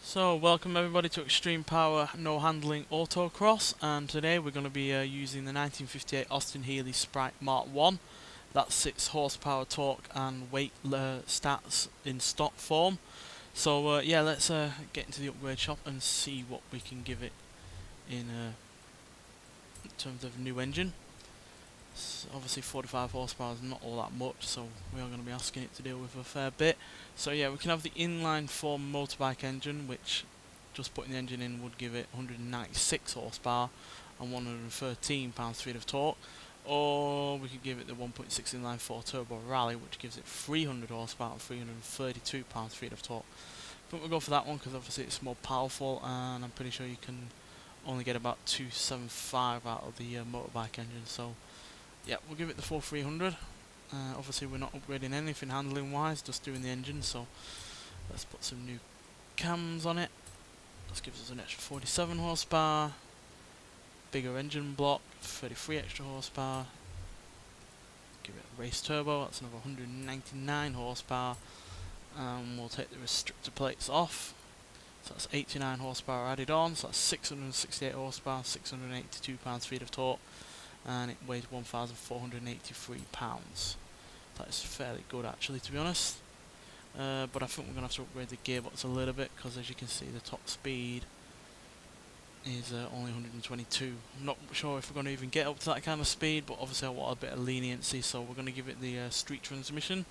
So welcome everybody to Extreme Power No Handling Autocross, and today we're going to be using the 1958 Austin-Healey Sprite Mk1. That's 6 horsepower, torque and weight stats in stock form. So yeah, let's get into the upgrade shop and see what we can give it in terms of new engine. Obviously 45 horsepower is not all that much, so we are going to be asking it to deal with a fair bit. So yeah, we can have the inline 4 motorbike engine, which just putting the engine in would give it 196 horsepower and 113 pounds-feet of torque. Or we could give it the 1.6 inline 4 turbo rally, which gives it 300 horsepower and 332 pounds-feet of torque. But we'll go for that one because obviously it's more powerful, and I'm pretty sure you can only get about 275 out of the motorbike engine. So yeah, we'll give it the full 300. Obviously we're not upgrading anything handling wise, just doing the engine, so let's put some new cams on it. This gives us an extra 47 horsepower, bigger engine block, 33 extra horsepower. Give it a race turbo, that's another 199 horsepower. We'll take the restrictor plates off, so that's 89 horsepower added on, so that's 668 horsepower, 682 pounds-feet of torque. And it weighs 1,483 pounds. That is fairly good actually, to be honest. But I think we're going to have to upgrade the gearbox a little bit, because as you can see the top speed is only 122. I'm not sure if we're going to even get up to that kind of speed, but obviously I want a bit of leniency, so we're going to give it the street transmission.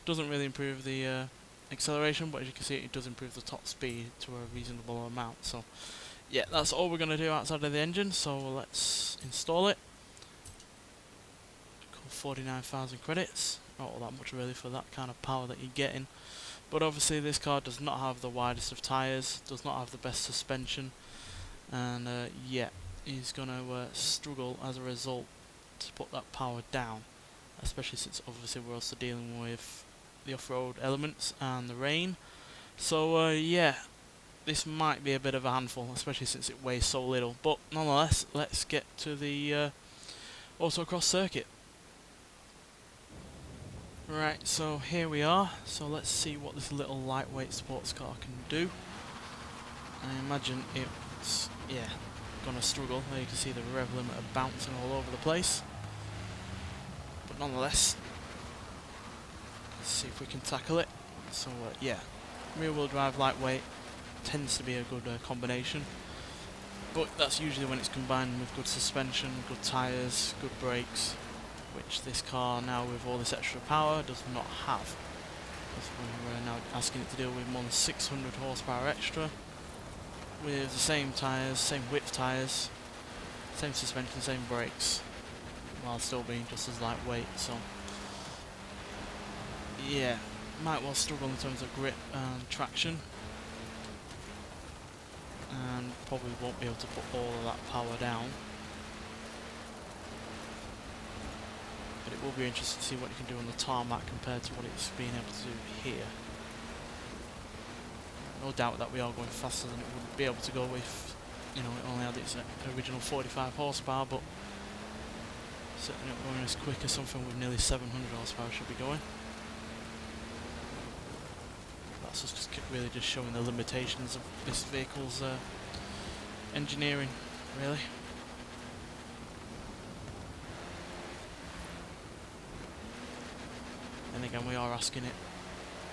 Doesn't really improve the acceleration, but as you can see it does improve the top speed to a reasonable amount. So yeah, that's all we're going to do outside of the engine, so let's install it. 49,000 credits, not all that much really for that kind of power that you're getting, but obviously this car does not have the widest of tyres, does not have the best suspension, and yeah, he's going to struggle as a result to put that power down, especially since obviously we're also dealing with the off-road elements and the rain. So yeah, this might be a bit of a handful, especially since it weighs so little, but nonetheless, let's get to the Autocross circuit. Right, so here we are. So let's see what this little lightweight sports car can do. I imagine it's, yeah, gonna struggle. There you can see the rev limiter bouncing all over the place. But nonetheless, let's see if we can tackle it. So yeah, rear wheel drive lightweight tends to be a good combination. But that's usually when it's combined with good suspension, good tyres, good brakes, which this car now with all this extra power does not have. We're now asking it to deal with more than 600 horsepower extra with the same tyres, same width tyres, same suspension, same brakes, while still being just as lightweight. So yeah, might well struggle in terms of grip and traction, and probably won't be able to put all of that power down. But it will be interesting to see what you can do on the tarmac compared to what it's being able to do here. No doubt that we are going faster than it would be able to go if, you know, it only had its original 45 horsepower, but certainly not going as quick as something with nearly 700 horsepower should be going. That's just really just showing the limitations of this vehicle's engineering, really. And again, we are asking it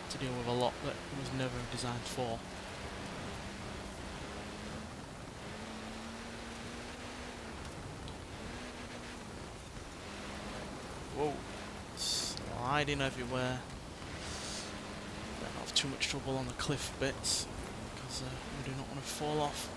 to deal with a lot that it was never designed for. Whoa, sliding everywhere. Don't have too much trouble on the cliff bits, because we do not want to fall off.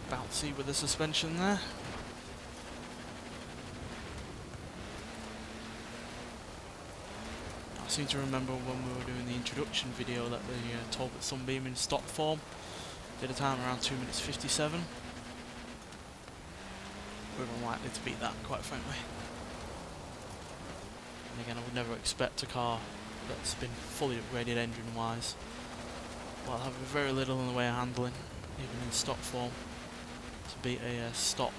Bouncy with the suspension there. I seem to remember when we were doing the introduction video that the Talbot Sunbeam in stock form did a time around 2 minutes 57. We're unlikely to beat that, quite frankly. And again, I would never expect a car that's been fully upgraded engine wise, while having very little in the way of handling, even in stock form, to beat a stock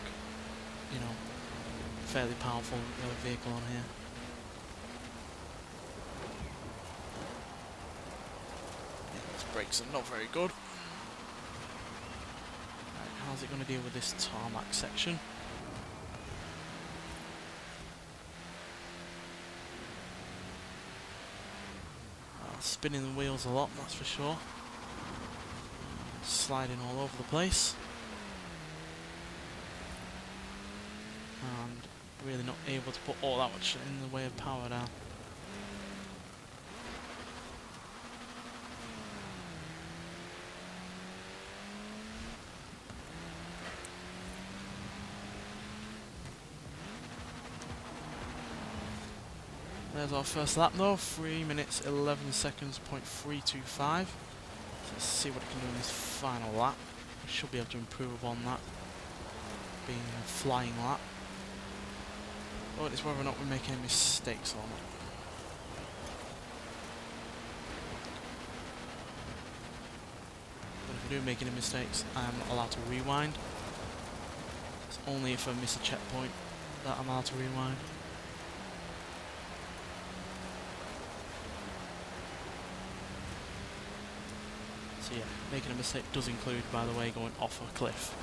you know, fairly powerful vehicle on here. Yeah, these brakes are not very good. Right, how's it going to deal with this tarmac section? Spinning the wheels a lot, that's for sure. Sliding all over the place. And really not able to put all that much in the way of power down. There's our first lap though, 3 minutes 11 seconds, .325. So let's see what it can do in this final lap. We should be able to improve upon that, being a flying lap. But it's whether or not we make any mistakes or not. But if we do make any mistakes, I am not allowed to rewind. It's only if I miss a checkpoint that I'm allowed to rewind. So yeah, making a mistake does include, by the way, going off a cliff.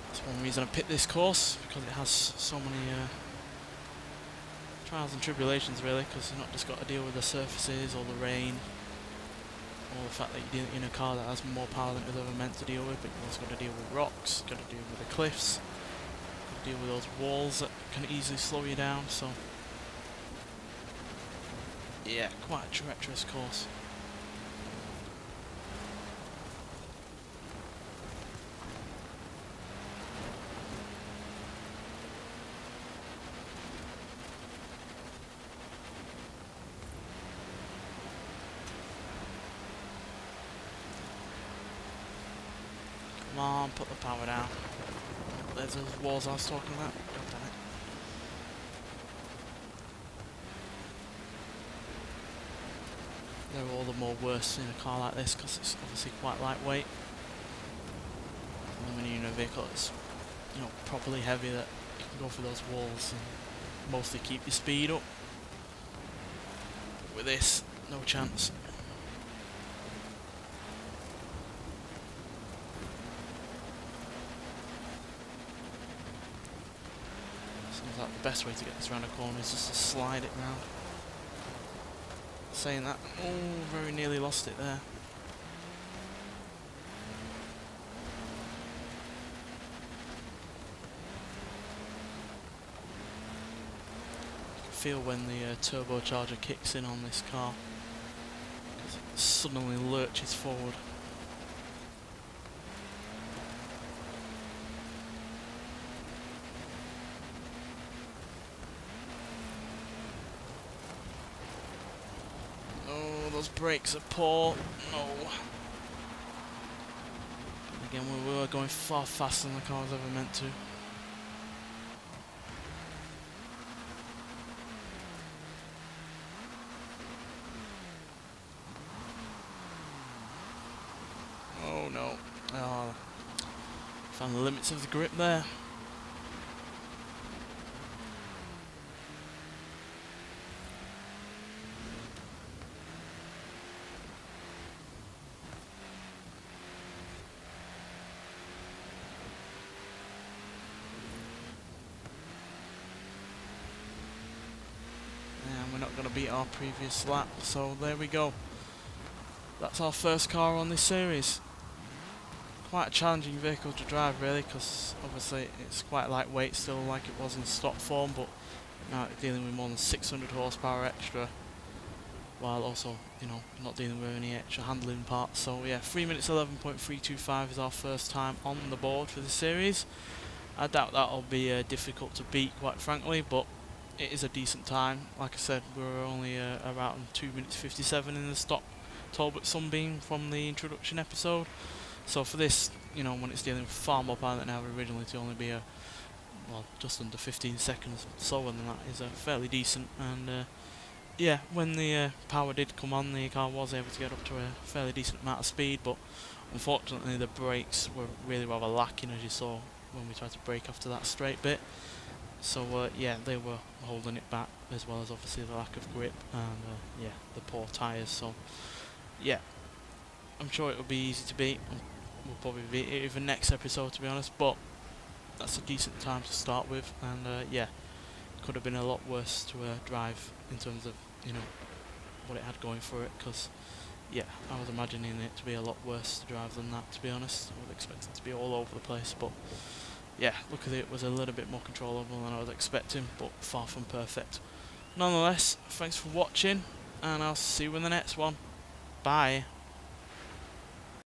That's one reason I picked this course, because it has so many trials and tribulations really, because you've not just got to deal with the surfaces or the rain, or the fact that you're dealing in a car that has more power than it was ever meant to deal with, but you've also got to deal with rocks, you've got to deal with the cliffs, got to deal with those walls that can easily slow you down, so yeah, quite a treacherous course. Come on, put the power down. There's those walls I was talking about. God damn it. They're all the more worse in a car like this because it's obviously quite lightweight. And when you're in a vehicle that's, you know, properly heavy, that you can go through those walls and mostly keep your speed up. But with this, no chance. Seems like the best way to get this around a corner is just to slide it round. Saying that, oh, very nearly lost it there. You can feel when the turbocharger kicks in on this car, because it suddenly lurches forward. Those brakes are poor. No. Again, we were going far faster than the car was ever meant to. Oh no. Oh, found the limits of the grip there. We're not going to beat our previous lap, so there we go. That's our first car on this series. Quite a challenging vehicle to drive really, because obviously it's quite lightweight still, like it was in stock form, but now it's dealing with more than 600 horsepower extra, while also, you know, not dealing with any extra handling parts. So yeah, 3 minutes 11.325 is our first time on the board for the series. I doubt that'll be difficult to beat, quite frankly, but it is a decent time. Like I said, we were only around 2 minutes 57 in the stock Talbot Sunbeam from the introduction episode. So for this, you know, when it's dealing with far more power than ever originally, to only be well, just under 15 seconds slower than that is fairly decent. And yeah, when the power did come on, the car was able to get up to a fairly decent amount of speed, but unfortunately the brakes were really rather lacking, as you saw when we tried to brake after that straight bit. So yeah, they were holding it back, as well as obviously the lack of grip and yeah, the poor tyres. So yeah, I'm sure it will be easy to beat. We'll probably beat it even next episode, to be honest, but that's a decent time to start with, and yeah, could have been a lot worse to drive in terms of, you know, what it had going for it, because yeah, I was imagining it to be a lot worse to drive than that, to be honest. I was expecting it to be all over the place, but yeah, luckily it was a little bit more controllable than I was expecting, but far from perfect. Nonetheless, thanks for watching, and I'll see you in the next one. Bye.